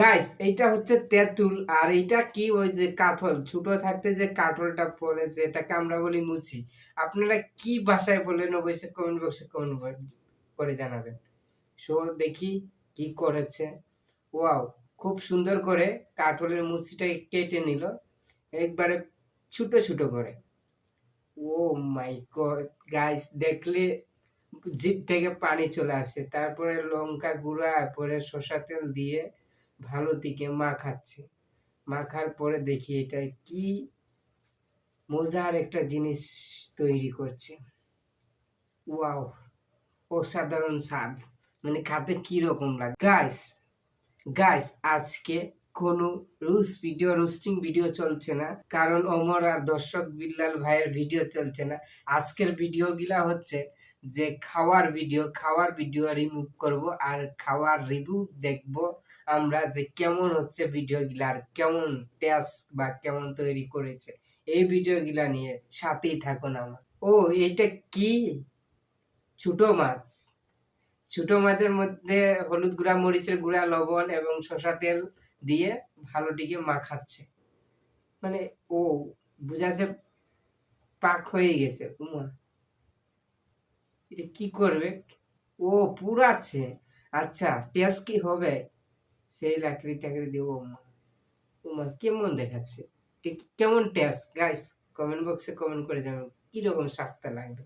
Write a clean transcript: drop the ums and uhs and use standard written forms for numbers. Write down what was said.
Guys এইটা হচ্ছে তেঁতুল, আর এইটা কি ওই যে কাঠল, ছোট থাকতে যে কাঠলটা পড়ে যেটাকে আমরা বলি মুচি। আপনারা কি ভাষায় বলেন অবশ্যই কমেন্ট বক্সে কমেন্ট করে জানাবেন। সো দেখি কি করেছে। ওয়াও! খুব সুন্দর করে কাঠলের মুচিটা কেটে নিল। একবারে ছোট, ছোট করে। ওহ মাই গড! গাইস দেখলে জিভ থেকে পানি চলে আসে। তারপরে লঙ্কা গুঁড়া, পরে সরষা তেল দিয়ে ভালো দিকে মাখাচ্ছে। মাখার পরে দেখি এটা কি মজার একটা জিনিস তৈরি করছে। ওয়াও! অসাধারণ স্বাদ। মানে খেতে কিরকম লাগে। গাইস আজকে কোনো রোস্টিং ভিডিও চলছে না। কারণ ওমর আর দর্শক বিল্লাল ভাইয়ের ভিডিও চলছে না। আজকের ভিডিওগুলা হচ্ছে যে খাওয়ার ভিডিও রিমুভ করব আর খাওয়ার রিভিউ দেখব আমরা যে কেমন হচ্ছে ভিডিওগুলা আর কেমন টেস্ট বা কেমন তৈরি করেছে। এই ভিডিওগুলা নিয়ে সাথেই থাকুন আমার। ও এইটা কি? ছোট মাছ। ছোট মাছের মধ্যে হলুদ গুঁড়া, মরিচের গুঁড়া, লবণ এবং সরষা তেল দিয়ে ভালোটিকে মাখাচ্ছে। মানে ও বুঝা যাচ্ছে পাক হয়ে গেছে। উমা! এটা কি করবে? ও পুড়াচ্ছে। আচ্ছা টেস্ট কি হবে? সেই লাকড়ি-টাকড়ি দিয়ে ওমা! ওমা! কেমন দেখাচ্ছে? কেমন টেস্ট? গাইস কমেন্ট বক্সে কমেন্ট করে জানাবেন কিরকম স্বাদটা লাগবে।